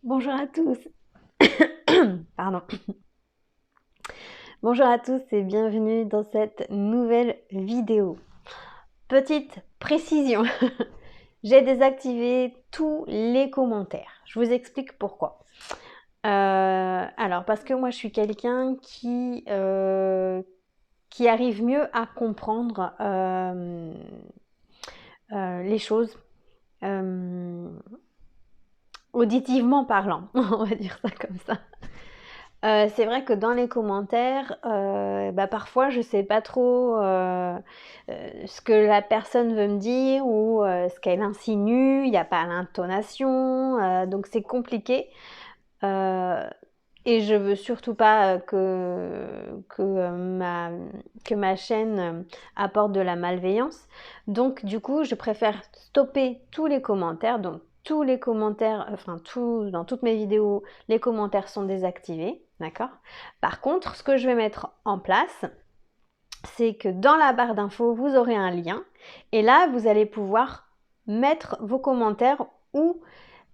Bonjour à tous. Pardon. Bonjour à tous et bienvenue dans cette nouvelle vidéo. Petite précision, j'ai désactivé tous les commentaires. Je vous explique pourquoi. Alors, parce que moi je suis quelqu'un qui arrive mieux à comprendre les choses auditivement parlant, on va dire ça comme ça. C'est vrai que dans les commentaires, parfois je sais pas trop ce que la personne veut me dire ou ce qu'elle insinue, il n'y a pas l'intonation, donc c'est compliqué. Euh, et je veux surtout pas que ma chaîne apporte de la malveillance. Donc du coup, je préfère stopper tous les commentaires. Donc tous les commentaires, dans toutes mes vidéos, les commentaires sont désactivés. D'accord? Par contre, ce que je vais mettre en place, c'est que dans la barre d'infos, vous aurez un lien. Et là, vous allez pouvoir mettre vos commentaires ou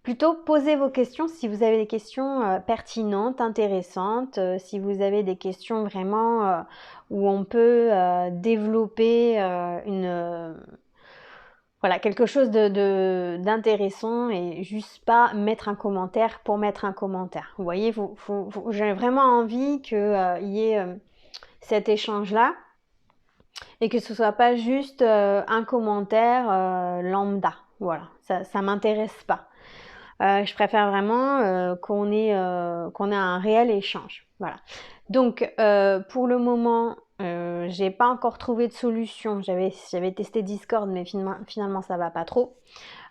plutôt posez vos questions si vous avez des questions pertinentes, intéressantes, si vous avez des questions vraiment où on peut développer voilà, quelque chose d'intéressant et juste pas mettre un commentaire pour mettre un commentaire. Vous voyez, j'ai vraiment envie qu'il y ait cet échange-là et que ce soit pas juste un commentaire lambda. Voilà, ça m'intéresse pas. Je préfère vraiment qu'on ait un réel échange. Voilà. Donc, pour le moment, j'ai pas encore trouvé de solution. J'avais testé Discord, mais finalement, ça va pas trop.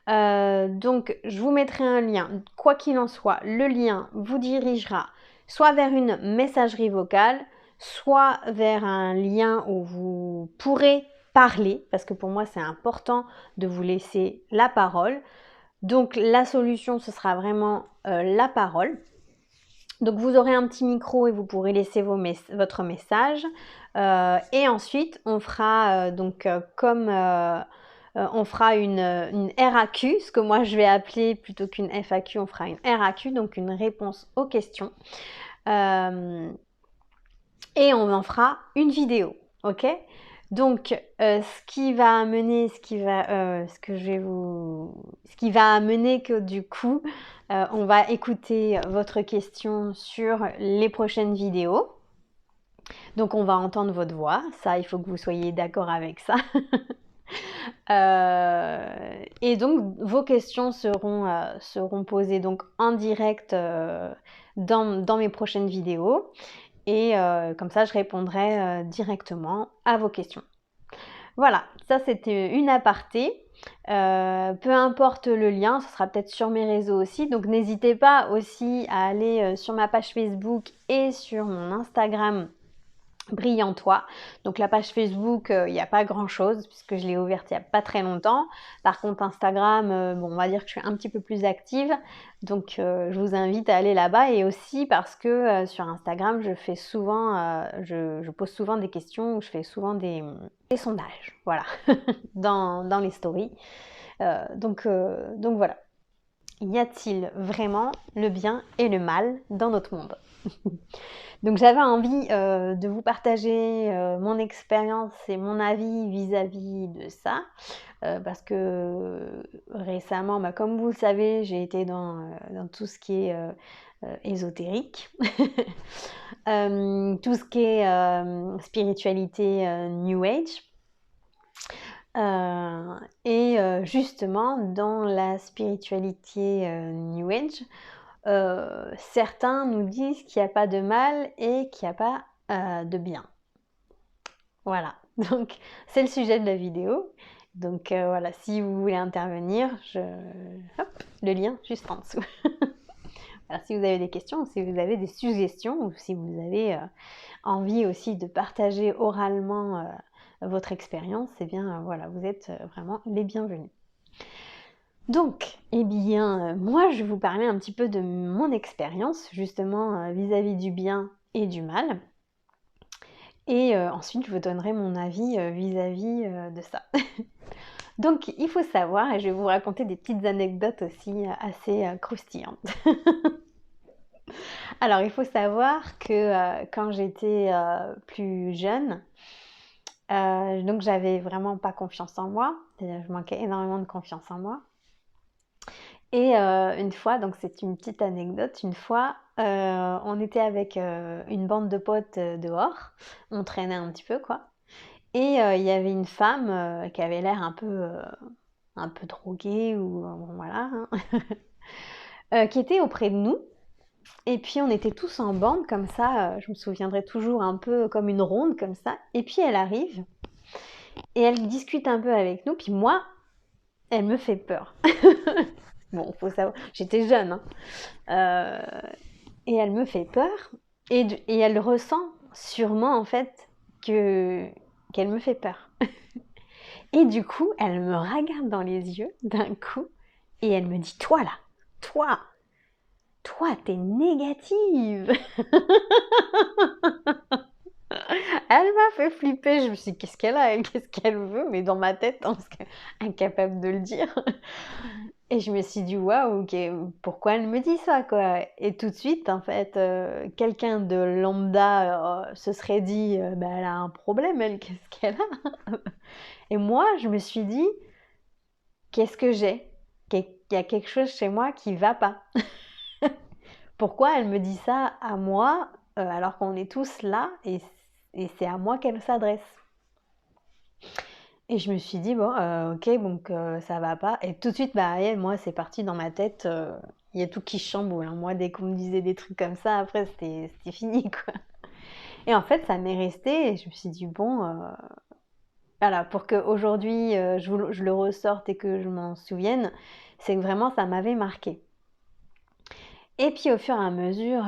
Donc, je vous mettrai un lien. Quoi qu'il en soit, le lien vous dirigera soit vers une messagerie vocale, soit vers un lien où vous pourrez parler, parce que pour moi, c'est important de vous laisser la parole. Donc la solution, ce sera vraiment la parole. Donc vous aurez un petit micro et vous pourrez laisser votre message. Et ensuite, on fera on fera une RAQ, ce que moi je vais appeler plutôt qu'une FAQ, on fera une RAQ, donc une réponse aux questions. Et on en fera une vidéo, ok? Donc, ce qui va amener que du coup, on va écouter votre question sur les prochaines vidéos. Donc, on va entendre votre voix. Ça, il faut que vous soyez d'accord avec ça. Et donc, vos questions seront posées donc en direct dans mes prochaines vidéos. Et comme ça, je répondrai directement à vos questions. Voilà, ça c'était une aparté. Peu importe le lien, ce sera peut-être sur mes réseaux aussi. Donc n'hésitez pas aussi à aller sur ma page Facebook et sur mon Instagram Brillantois. Donc la page Facebook, il n'y a pas grand-chose puisque je l'ai ouverte il n'y a pas très longtemps. Par contre Instagram, on va dire que je suis un petit peu plus active. Donc je vous invite à aller là-bas et aussi parce que sur Instagram, je pose souvent des questions ou je fais souvent des sondages, voilà, dans les stories. Donc voilà. Y a-t-il vraiment le bien et le mal dans notre monde? Donc j'avais envie de vous partager mon expérience et mon avis vis-à-vis de ça, parce que récemment, comme vous le savez, j'ai été dans tout ce qui est ésotérique, tout ce qui est spiritualité New Age. Et justement, dans la spiritualité New Age, certains nous disent qu'il n'y a pas de mal et qu'il n'y a pas de bien. Voilà, donc c'est le sujet de la vidéo. Donc voilà, si vous voulez intervenir, hop, le lien juste en dessous. Alors, si vous avez des questions, ou si vous avez des suggestions, ou si vous avez envie aussi de partager oralement votre expérience, eh bien voilà, vous êtes vraiment les bienvenus. Donc, eh bien, moi, je vais vous parler un petit peu de mon expérience, justement, vis-à-vis du bien et du mal. Et ensuite, je vous donnerai mon avis vis-à-vis de ça. Donc, il faut savoir, et je vais vous raconter des petites anecdotes aussi assez croustillantes. Alors, il faut savoir que quand j'étais plus jeune, donc j'avais vraiment pas confiance en moi, je manquais énormément de confiance en moi. Et une fois, donc c'est une petite anecdote, une fois, on était avec une bande de potes dehors, on traînait un petit peu quoi, et il y avait une femme qui avait l'air un peu droguée ou bon, voilà, hein, qui était auprès de nous. Et puis on était tous en bande comme ça, je me souviendrai toujours un peu comme une ronde comme ça. Et puis elle arrive et elle discute un peu avec nous. Puis moi, elle me fait peur. Bon, faut savoir, j'étais jeune, hein. Et elle me fait peur. Et elle ressent sûrement en fait qu'elle me fait peur. Et du coup, elle me regarde dans les yeux d'un coup et elle me dit, toi là, toi, t'es négative. Elle m'a fait flipper, je me suis dit, qu'est-ce qu'elle a, qu'est-ce qu'elle veut, mais dans ma tête, hein, parce incapable de le dire. Et je me suis dit, waouh, ok, pourquoi elle me dit ça, quoi? Et tout de suite, en fait, quelqu'un de lambda se serait dit, bah, elle a un problème, elle, qu'est-ce qu'elle a? Et moi, je me suis dit, qu'est-ce que j'ai? Il y a quelque chose chez moi qui va pas. Pourquoi elle me dit ça à moi, alors qu'on est tous là et c'est à moi qu'elle s'adresse? Et je me suis dit, bon, ok, donc ça va pas. Et tout de suite, bah, moi, c'est parti dans ma tête. Il y a tout qui chamboule, hein. Moi, dès qu'on me disait des trucs comme ça, après, c'était fini, quoi. Et en fait, ça m'est resté. Et je me suis dit, bon, voilà, pour qu'aujourd'hui, je le ressorte et que je m'en souvienne, c'est que vraiment, ça m'avait marqué. Et puis, au fur et à mesure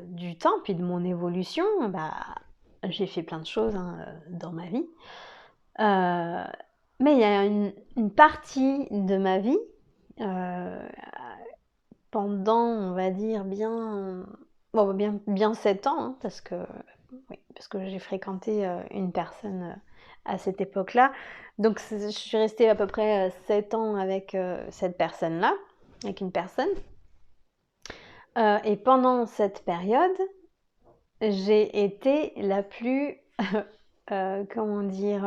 du temps, puis de mon évolution, bah, j'ai fait plein de choses hein, dans ma vie. Mais il y a une partie de ma vie, pendant, on va dire, bien 7 ans, hein, parce que j'ai fréquenté une personne à cette époque-là. Donc je suis restée à peu près 7 ans avec cette personne-là, avec une personne. Et pendant cette période, j'ai été la plus, comment dire,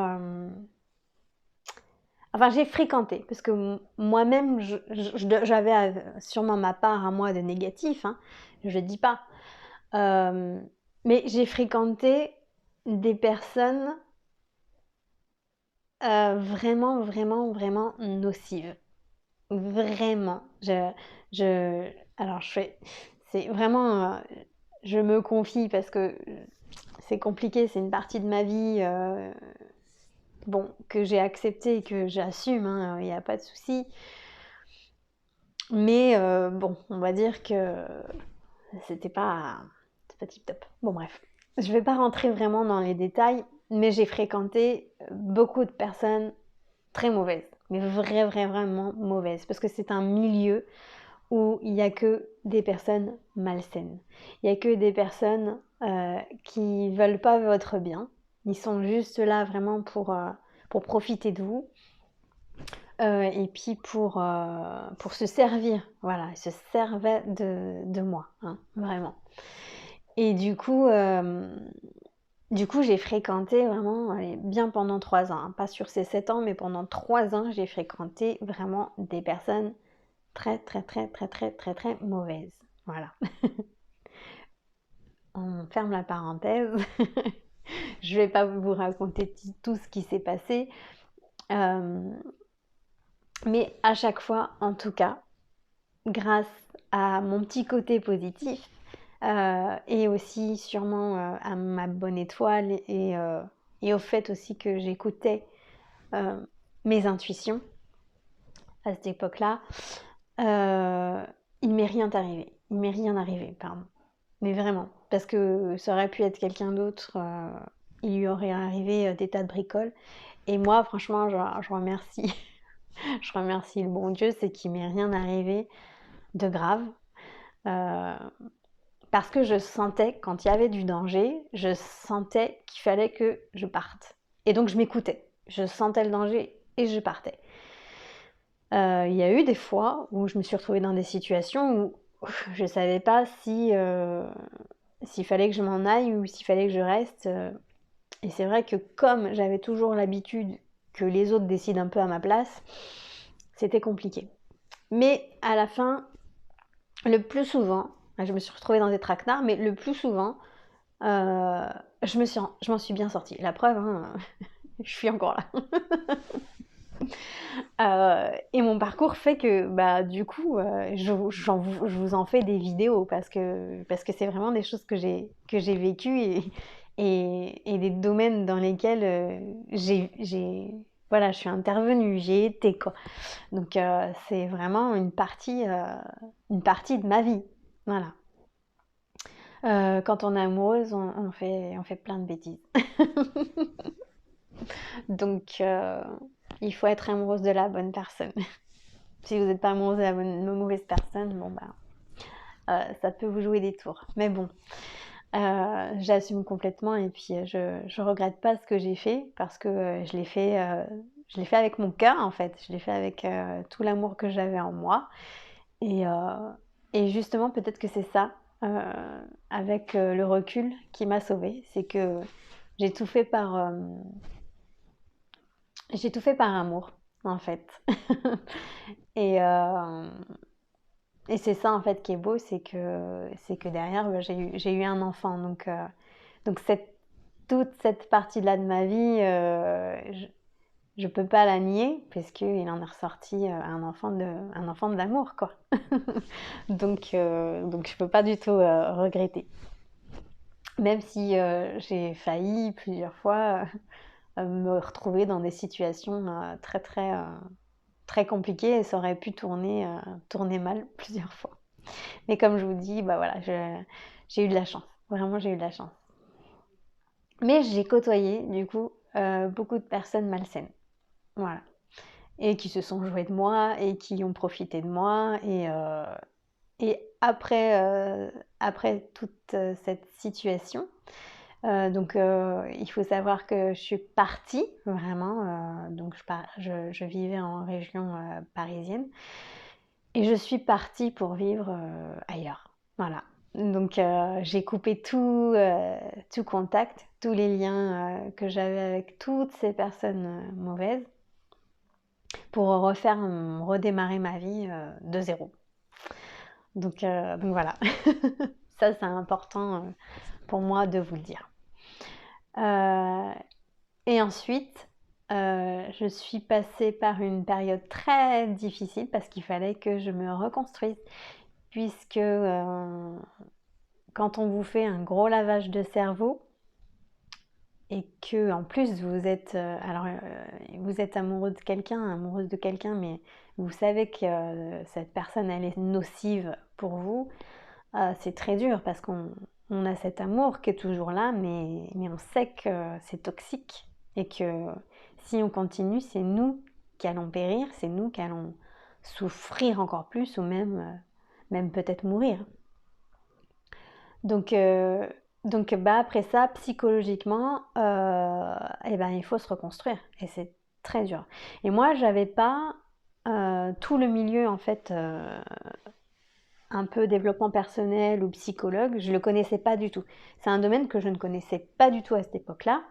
enfin, j'ai fréquenté, parce que moi-même, j'avais sûrement ma part à moi de négatif, hein, je ne dis pas. Mais j'ai fréquenté des personnes vraiment, vraiment, vraiment nocives. Vraiment. Alors, c'est vraiment, je me confie parce que c'est compliqué, c'est une partie de ma vie. Bon, que j'ai accepté et que j'assume, hein, il n'y a pas de souci. Mais bon, on va dire que c'était pas tip top. Bon bref, je vais pas rentrer vraiment dans les détails, mais j'ai fréquenté beaucoup de personnes très mauvaises, mais vraiment mauvaises, parce que c'est un milieu où il n'y a que des personnes malsaines. Il n'y a que des personnes qui veulent pas votre bien. Ils sont juste là vraiment pour profiter de vous. Et puis pour se servir, voilà, ils se servaient de moi, hein, vraiment. Et du coup, j'ai fréquenté vraiment, bien pendant 3 ans, hein, pas sur ces 7 ans, mais pendant 3 ans, j'ai fréquenté vraiment des personnes très, très, très, très, très, très, très mauvaises. Voilà. On ferme la parenthèse. Je vais pas vous raconter tout ce qui s'est passé. Mais à chaque fois, en tout cas, grâce à mon petit côté positif et aussi sûrement à ma bonne étoile et au fait aussi que j'écoutais mes intuitions à cette époque-là, il m'est rien arrivé. Il m'est rien arrivé, pardon. Mais vraiment, parce que ça aurait pu être quelqu'un d'autre, il lui aurait arrivé des tas de bricoles. Et moi, franchement, je remercie, je remercie le bon Dieu, c'est qu'il m'est rien arrivé de grave. Parce que je sentais, quand il y avait du danger, je sentais qu'il fallait que je parte. Et donc je m'écoutais. Je sentais le danger et je partais. Il y a eu des fois où je me suis retrouvée dans des situations où je ne savais pas s'il fallait que je m'en aille ou s'il fallait que je reste. Et c'est vrai que comme j'avais toujours l'habitude que les autres décident un peu à ma place, c'était compliqué. Mais à la fin, le plus souvent, je me suis retrouvée dans des traquenards, mais le plus souvent, je m'en suis bien sortie. La preuve, hein, je suis encore là. Et mon parcours fait que, bah, du coup, je vous en fais des vidéos parce que c'est vraiment des choses que j'ai vécues et des domaines dans lesquels voilà, je suis intervenue, j'ai été quoi. Donc c'est vraiment une partie de ma vie. Voilà. Quand on est amoureuse, on fait plein de bêtises. Donc il faut être amoureuse de la bonne personne. Si vous n'êtes pas amoureuse de la mauvaise personne, bon bah ça peut vous jouer des tours. Mais bon, j'assume complètement et puis je regrette pas ce que j'ai fait parce que je l'ai fait avec mon cœur en fait. Je l'ai fait avec tout l'amour que j'avais en moi et, euh, et justement peut-être que c'est ça avec le recul qui m'a sauvée, c'est que j'ai tout fait par j'ai tout fait par amour en fait. et euh, Et c'est ça en fait qui est beau, c'est que derrière bah, j'ai eu un enfant. Donc toute cette partie-là de ma vie, je peux pas la nier parce qu'il en est ressorti un enfant de l'amour quoi. Donc je peux pas du tout regretter. Même si j'ai failli plusieurs fois me retrouver dans des situations très compliquées et ça aurait pu tourner mal plusieurs fois. Mais comme je vous dis, bah voilà, j'ai eu de la chance. Vraiment, j'ai eu de la chance. Mais j'ai côtoyé, du coup, beaucoup de personnes malsaines. Voilà. Et qui se sont jouées de moi et qui ont profité de moi. Et après toute cette situation, il faut savoir que je suis partie, vraiment. Donc, je vivais en région parisienne. Et je suis partie pour vivre ailleurs. Voilà. Donc j'ai coupé tout contact, tous les liens que j'avais avec toutes ces personnes mauvaises pour redémarrer ma vie de zéro. Donc voilà. Ça, c'est important pour moi de vous le dire. Euh, et ensuite, je suis passée par une période très difficile parce qu'il fallait que je me reconstruise puisque quand on vous fait un gros lavage de cerveau et que en plus vous êtes amoureuse de quelqu'un, mais vous savez que cette personne elle est nocive pour vous, c'est très dur parce qu'on a cet amour qui est toujours là, mais on sait que c'est toxique et que si on continue, c'est nous qui allons périr, c'est nous qui allons souffrir encore plus ou même peut-être mourir. Donc, euh, donc bah, après ça, psychologiquement, eh ben, il faut se reconstruire. Et c'est très dur. Et moi, j'avais pas tout le milieu, en fait, un peu développement personnel ou psychologue, je le connaissais pas du tout. C'est un domaine que je ne connaissais pas du tout à cette époque-là.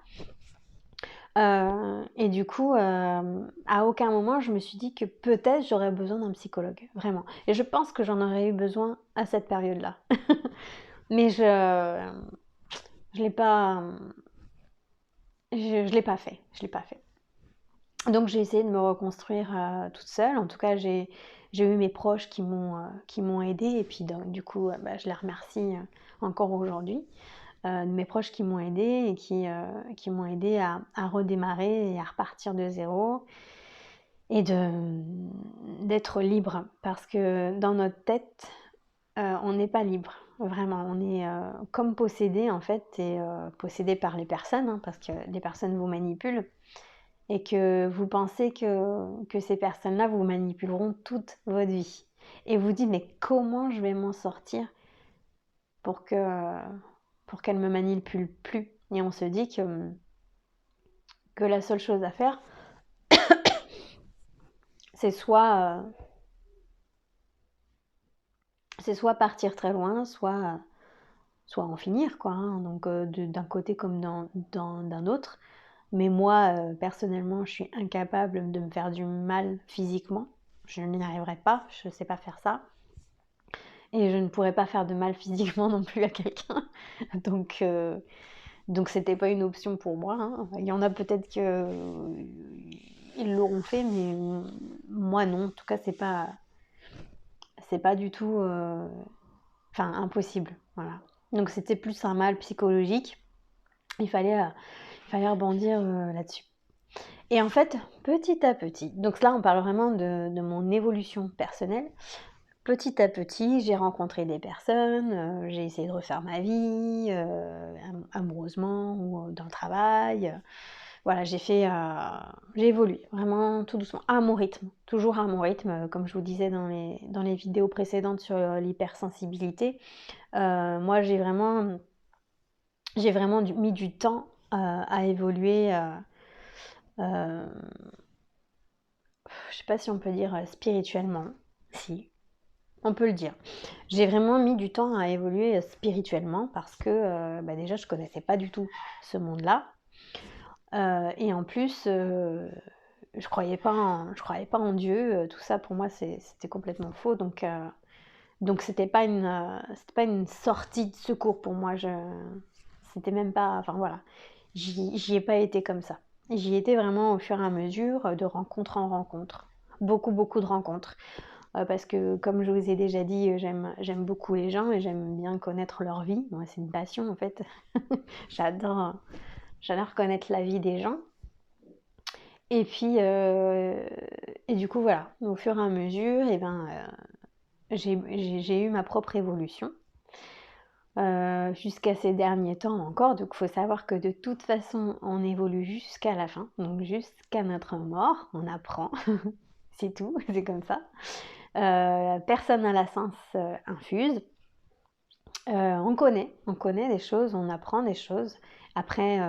Et du coup, à aucun moment, je me suis dit que peut-être j'aurais besoin d'un psychologue, vraiment. Et je pense que j'en aurais eu besoin à cette période-là. Mais je l'ai pas, je l'ai pas fait. Je l'ai pas fait. Donc j'ai essayé de me reconstruire toute seule. En tout cas, j'ai eu mes proches qui m'ont aidée et puis donc, du coup, bah, je les remercie encore aujourd'hui. De mes proches qui m'ont aidée et qui m'ont aidée à redémarrer et à repartir de zéro et d'être libre parce que dans notre tête, on n'est pas libre. Vraiment, on est comme possédé en fait et possédé par les personnes hein, parce que les personnes vous manipulent et que vous pensez que ces personnes-là vous manipuleront toute votre vie. Et vous dites, mais comment je vais m'en sortir pour pour qu'elles me manipulent plus? Et on se dit que la seule chose à faire, c'est soit partir très loin, soit en finir, quoi, hein, donc d'un côté comme d'un autre. Mais moi, personnellement, je suis incapable de me faire du mal physiquement. Je n'y arriverai pas, je ne sais pas faire ça. Et je ne pourrais pas faire de mal physiquement non plus à quelqu'un. Donc c'était pas une option pour moi, hein. Il y en a peut-être que ils l'auront fait, mais moi non. En tout cas, c'est pas du tout, impossible. Voilà. Donc c'était plus un mal psychologique. Il fallait rebondir là-dessus. Et en fait, petit à petit, donc là on parle vraiment de mon évolution personnelle. Petit à petit, j'ai rencontré des personnes, j'ai essayé de refaire ma vie, amoureusement ou dans le travail. Voilà, j'ai évolué vraiment tout doucement, à mon rythme, toujours à mon rythme, comme je vous disais dans les vidéos précédentes sur l'hypersensibilité. Moi, j'ai vraiment mis du temps à évoluer. Je sais pas si on peut dire spirituellement, si, on peut le dire. J'ai vraiment mis du temps à évoluer spirituellement parce que déjà je connaissais pas du tout ce monde-là. Et en plus, je croyais pas en Dieu. Tout ça pour moi c'était complètement faux. Donc c'était pas une sortie de secours pour moi. C'était même pas, enfin voilà, j'y ai pas été comme ça. J'y étais vraiment au fur et à mesure, de rencontre en rencontre. Beaucoup, beaucoup de rencontres. Parce que, comme je vous ai déjà dit, j'aime beaucoup les gens et j'aime bien connaître leur vie. Moi, c'est une passion, en fait. J'adore connaître la vie des gens. Et puis, et du coup, voilà, au fur et à mesure, j'ai eu ma propre évolution. Jusqu'à ces derniers temps encore. Donc il faut savoir que de toute façon, on évolue jusqu'à la fin, donc jusqu'à notre mort, on apprend, c'est tout, c'est comme ça. Personne n'a la science infuse. On connaît des choses, on apprend des choses. Après,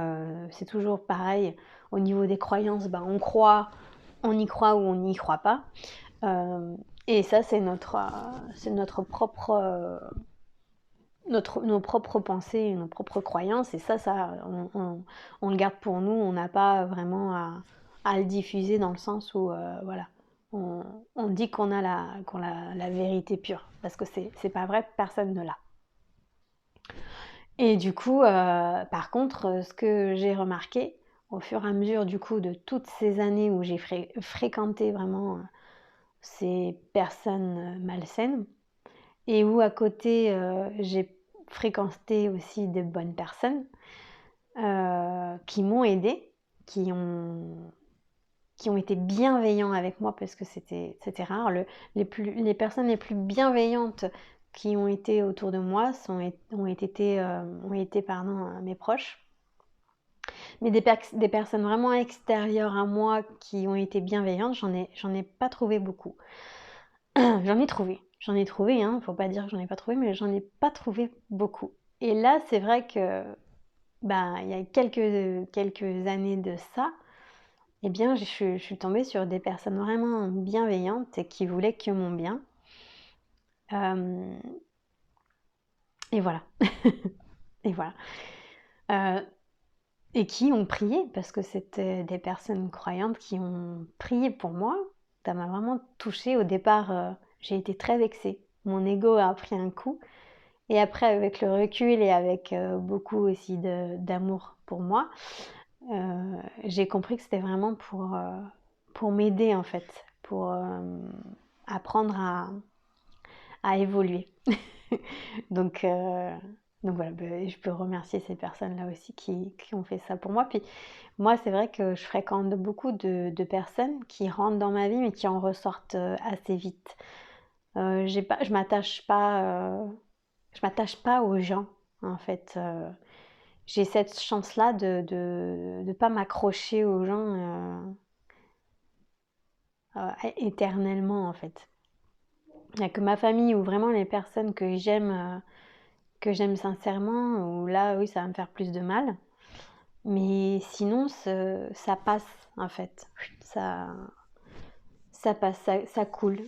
c'est toujours pareil, au niveau des croyances, on y croit ou on n'y croit pas. Et ça, c'est notre propre... nos propres pensées, nos propres croyances, et ça on le garde pour nous, on n'a pas vraiment à le diffuser dans le sens où, voilà, on dit qu'on a la vérité pure, parce que c'est pas vrai, personne ne l'a. Et du coup, par contre, ce que j'ai remarqué, au fur et à mesure du coup de toutes ces années où j'ai fréquenté vraiment ces personnes malsaines, et où à côté j'ai fréquenté aussi de bonnes personnes qui m'ont aidée, qui ont été bienveillants avec moi, parce que c'était rare. Les personnes les plus bienveillantes qui ont été autour de moi ont été mes proches. Mais des personnes vraiment extérieures à moi qui ont été bienveillantes, j'en ai pas trouvé beaucoup. J'en ai trouvé, hein, faut pas dire que j'en ai pas trouvé, mais j'en ai pas trouvé beaucoup. Et là, c'est vrai que, il y a quelques années de ça, eh bien, je suis tombée sur des personnes vraiment bienveillantes et qui voulaient que mon bien. Et voilà. Et voilà. Et qui ont prié, parce que c'était des personnes croyantes qui ont prié pour moi. Ça m'a vraiment touchée. Au départ, j'ai été très vexée. Mon ego a pris un coup. Et après, avec le recul et avec beaucoup aussi d'amour pour moi, j'ai compris que c'était vraiment pour m'aider, en fait, pour apprendre à évoluer. Donc, voilà, je peux remercier ces personnes-là aussi qui ont fait ça pour moi. Puis moi, c'est vrai que je fréquente beaucoup de personnes qui rentrent dans ma vie, mais qui en ressortent assez vite. Je m'attache pas aux gens, en fait. J'ai cette chance-là de pas m'accrocher aux gens éternellement, en fait. Il n'y a que ma famille ou vraiment les personnes que j'aime sincèrement, où là, oui, ça va me faire plus de mal. Mais sinon, ça passe, en fait. ça passe, ça coule.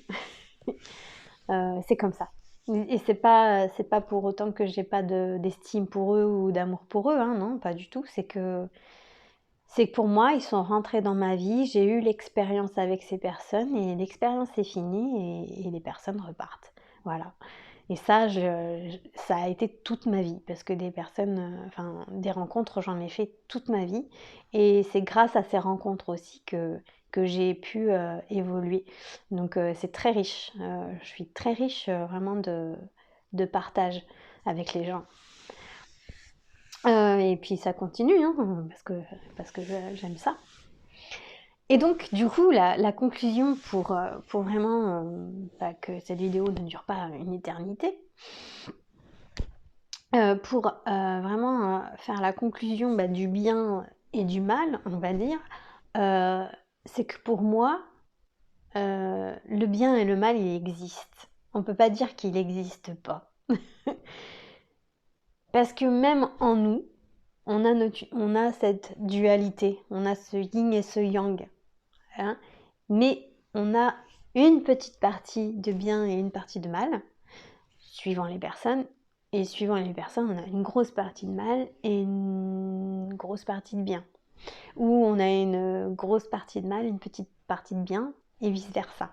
C'est comme ça. Et c'est pas pour autant que j'ai pas d'estime pour eux ou d'amour pour eux, hein, non, pas du tout. C'est que pour moi, ils sont rentrés dans ma vie, j'ai eu l'expérience avec ces personnes et l'expérience est finie et les personnes repartent. Voilà. Et ça, ça a été toute ma vie parce que des personnes, enfin, des rencontres, j'en ai fait toute ma vie. Et c'est grâce à ces rencontres aussi que j'ai pu évoluer. Donc, c'est très riche. Je suis très riche vraiment de partage avec les gens. Et puis ça continue, hein, parce que j'aime ça. Et donc, du coup, la conclusion pour vraiment que cette vidéo ne dure pas une éternité, pour vraiment faire la conclusion du bien et du mal, on va dire, c'est que pour moi, le bien et le mal, il existe. On ne peut pas dire qu'il n'existe pas. Parce que même en nous, on a cette dualité, on a ce yin et ce yang. Hein, mais on a une petite partie de bien et une partie de mal, suivant les personnes. Et suivant les personnes, on a une grosse partie de mal et une grosse partie de bien. Ou on a une grosse partie de mal, une petite partie de bien, et vice-versa.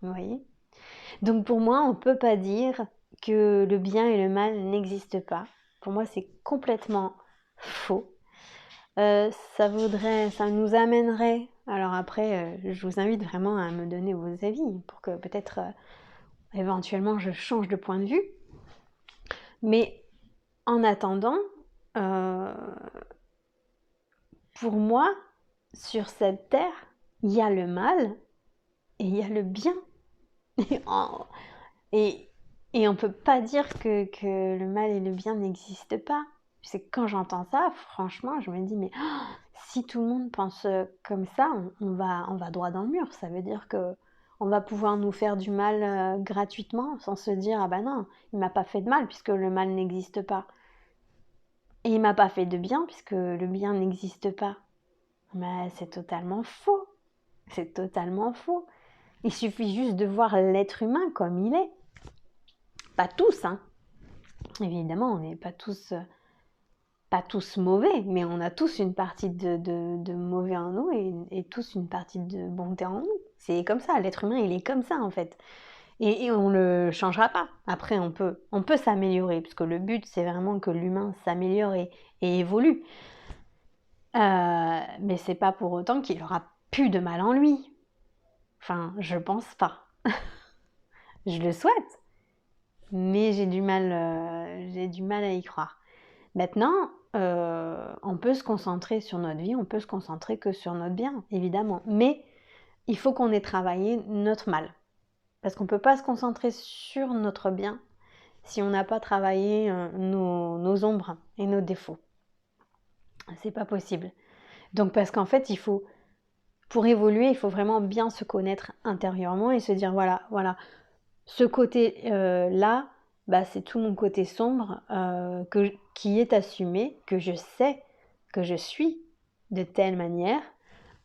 Vous voyez? Donc pour moi, on ne peut pas dire que le bien et le mal n'existent pas. Pour moi, c'est complètement faux. Ça nous amènerait. Alors après, je vous invite vraiment à me donner vos avis pour que peut-être éventuellement je change de point de vue. Mais en attendant, pour moi, sur cette terre, il y a le mal et il y a le bien. Et, et on ne peut pas dire que le mal et le bien n'existent pas. C'est que quand j'entends ça, franchement, je me dis, mais si tout le monde pense comme ça, on va droit dans le mur. Ça veut dire que on va pouvoir nous faire du mal gratuitement sans se dire, ah ben non, il m'a pas fait de mal puisque le mal n'existe pas. Et il m'a pas fait de bien puisque le bien n'existe pas. Mais c'est totalement faux. C'est totalement faux. Il suffit juste de voir l'être humain comme il est. Pas tous, hein. Évidemment, on n'est pas tous mauvais, mais on a tous une partie de mauvais en nous et tous une partie de bonté en nous. C'est comme ça, l'être humain, il est comme ça en fait. Et on ne le changera pas. Après, on peut s'améliorer, puisque le but, c'est vraiment que l'humain s'améliore et évolue. Mais c'est pas pour autant qu'il aura plus de mal en lui. Enfin, je pense pas. Je le souhaite, mais j'ai du mal à y croire. Maintenant, on peut se concentrer sur notre vie, on peut se concentrer que sur notre bien, évidemment. Mais il faut qu'on ait travaillé notre mal. Parce qu'on ne peut pas se concentrer sur notre bien si on n'a pas travaillé nos ombres et nos défauts. C'est pas possible. Donc parce qu'en fait, pour évoluer, il faut vraiment bien se connaître intérieurement et se dire voilà, ce côté-là, c'est tout mon côté sombre qui est assumé, que je sais que je suis de telle manière,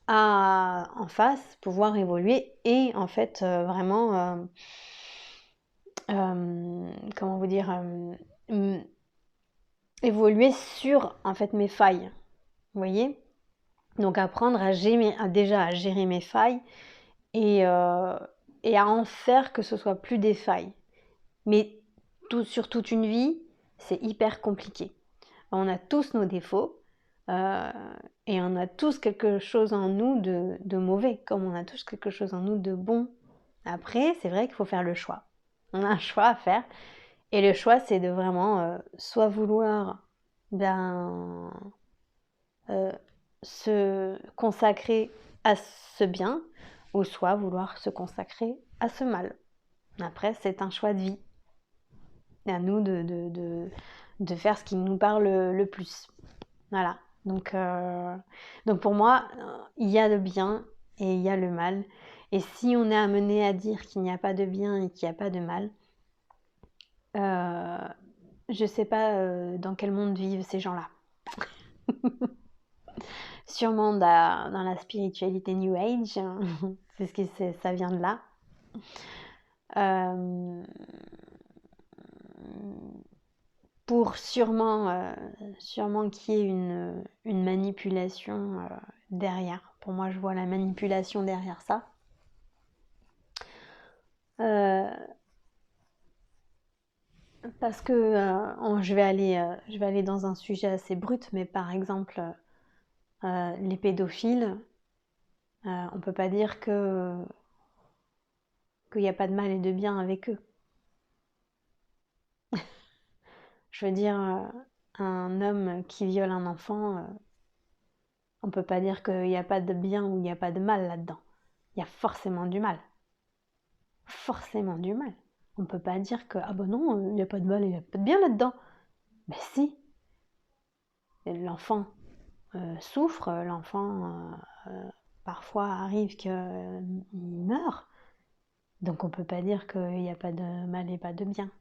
à en face pouvoir évoluer et en fait vraiment, comment vous dire, évoluer sur en fait mes failles. Vous voyez? Donc apprendre déjà à gérer mes failles et à en faire que ce soit plus des failles. Mais sur toute une vie, c'est hyper compliqué. On a tous nos défauts et on a tous quelque chose en nous de mauvais, comme on a tous quelque chose en nous de bon. Après, c'est vrai qu'il faut faire le choix. On a un choix à faire. Et le choix, c'est de vraiment soit vouloir se consacrer à ce bien, ou soit vouloir se consacrer à ce mal. Après, c'est un choix de vie. Et à nous de faire ce qui nous parle le plus. Voilà. Donc pour moi, il y a le bien et il y a le mal. Et si on est amené à dire qu'il n'y a pas de bien et qu'il n'y a pas de mal, je ne sais pas dans quel monde vivent ces gens-là. Sûrement dans la spiritualité New Age, parce que ça vient de là. Euh, pour sûrement qu'il y ait une manipulation derrière. Pour moi, je vois la manipulation derrière ça. Parce que je vais aller dans un sujet assez brut, mais par exemple, les pédophiles, on peut pas dire qu'il n'y a pas de mal et de bien avec eux. Je veux dire, un homme qui viole un enfant, on peut pas dire qu'il n'y a pas de bien ou il n'y a pas de mal là-dedans. Il y a forcément du mal. Forcément du mal. On peut pas dire que, ah ben non, il n'y a pas de mal et il n'y a pas de bien là-dedans. Ben si. L'enfant souffre, l'enfant parfois arrive qu'il meurt. Donc on peut pas dire qu'il n'y a pas de mal et pas de bien.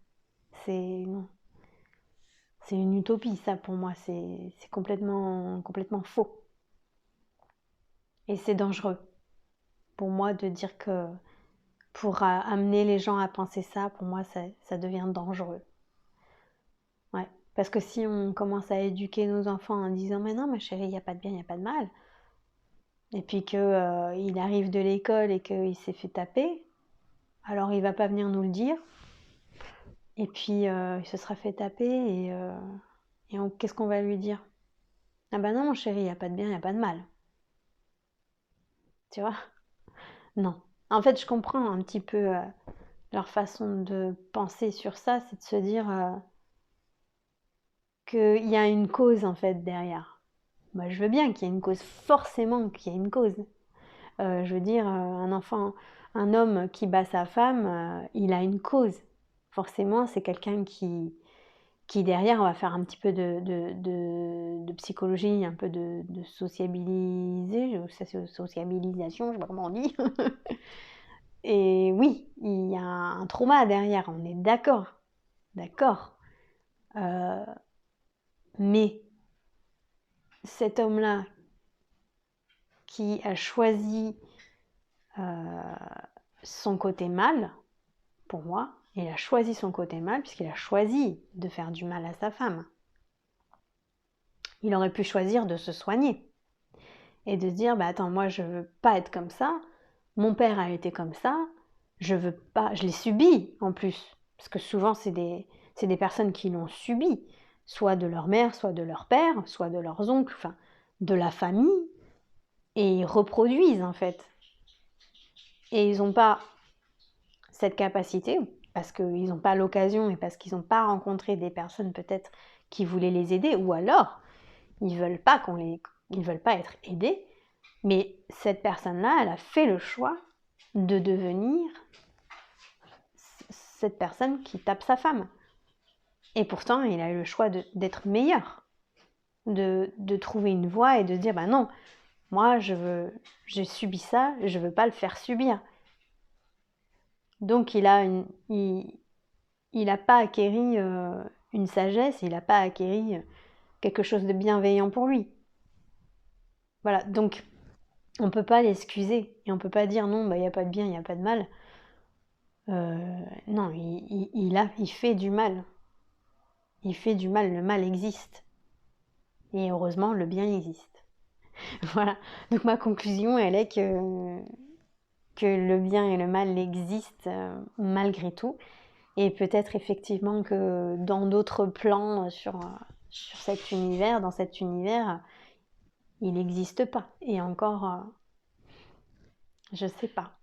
Non. C'est une utopie, ça, pour moi. C'est complètement faux. Et c'est dangereux pour moi de dire que pour amener les gens à penser ça, pour moi, ça devient dangereux. Ouais. Parce que si on commence à éduquer nos enfants en disant « Mais non, ma chérie, il n'y a pas de bien, il n'y a pas de mal », et puis qu'il arrive de l'école et qu'il s'est fait taper, alors il va pas venir nous le dire, et puis il se sera fait taper, et qu'est-ce qu'on va lui dire? Ah ben non, mon chéri, il n'y a pas de bien, il n'y a pas de mal. Tu vois? Non. En fait, je comprends un petit peu leur façon de penser sur ça, c'est de se dire qu'il y a une cause en fait derrière. Moi, je veux bien qu'il y ait une cause, forcément qu'il y ait une cause. Je veux dire, un homme qui bat sa femme, il a une cause. Forcément, c'est quelqu'un qui derrière va faire un petit peu de psychologie, un peu de sociabilisation, je sais pas comment on dit. Et oui, il y a un trauma derrière, on est d'accord. D'accord. Mais cet homme-là qui a choisi son côté mal, pour moi, il a choisi son côté mal puisqu'il a choisi de faire du mal à sa femme. Il aurait pu choisir de se soigner et de se dire bah attends, moi je veux pas être comme ça, mon père a été comme ça, je veux pas, je l'ai subi en plus, parce que souvent c'est des personnes qui l'ont subi, soit de leur mère, soit de leur père, soit de leurs oncles, enfin de la famille, et ils reproduisent en fait. Et ils n'ont pas cette capacité, parce qu'ils n'ont pas l'occasion et parce qu'ils n'ont pas rencontré des personnes peut-être qui voulaient les aider, ou alors ils veulent pas ils veulent pas être aidés, mais cette personne-là, elle a fait le choix de devenir cette personne qui tape sa femme. Et pourtant, il a eu le choix d'être meilleur, de trouver une voie et de dire bah non, moi j'ai subi ça, je veux pas le faire subir. Donc il a pas acquéri une sagesse, il n'a pas acquéri quelque chose de bienveillant pour lui. Voilà, donc on peut pas l'excuser et on peut pas dire non, bah il n'y a pas de bien, il n'y a pas de mal. Non, il fait du mal. Il fait du mal, le mal existe. Et heureusement, le bien existe. Voilà, donc ma conclusion, elle est que le bien et le mal existent malgré tout. Et peut-être effectivement que dans d'autres plans sur cet univers, dans cet univers, il n'existe pas. Et encore, je sais pas.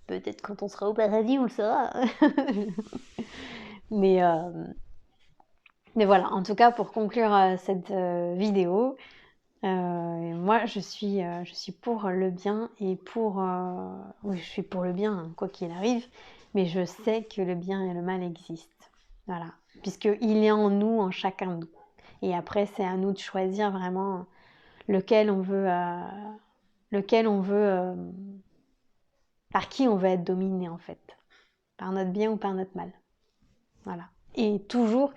Peut-être quand on sera au paradis, on le saura. mais, mais voilà, en tout cas, pour conclure cette vidéo, moi, je suis pour le bien et oui, je suis pour le bien, hein, quoi qu'il arrive, mais je sais que le bien et le mal existent. Voilà, puisqu'il est en nous, en chacun de nous. Et après, c'est à nous de choisir vraiment lequel on veut, par qui on veut être dominé en fait. Par notre bien ou par notre mal. Voilà. Et toujours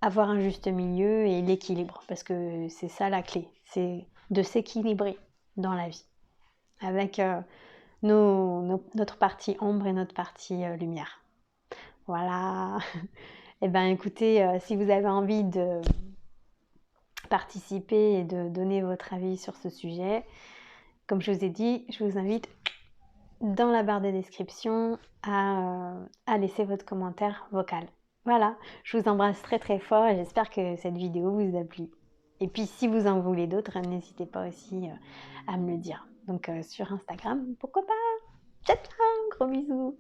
avoir un juste milieu et l'équilibre, parce que c'est ça la clé, c'est de s'équilibrer dans la vie. Avec notre partie ombre et notre partie lumière. Voilà. Eh bien, écoutez, si vous avez envie de participer et de donner votre avis sur ce sujet, comme je vous ai dit, je vous invite dans la barre de description à laisser votre commentaire vocal. Voilà, je vous embrasse très très fort et j'espère que cette vidéo vous a plu. Et puis si vous en voulez d'autres, n'hésitez pas aussi à me le dire. Donc sur Instagram, pourquoi pas. Ciao, ciao, gros bisous.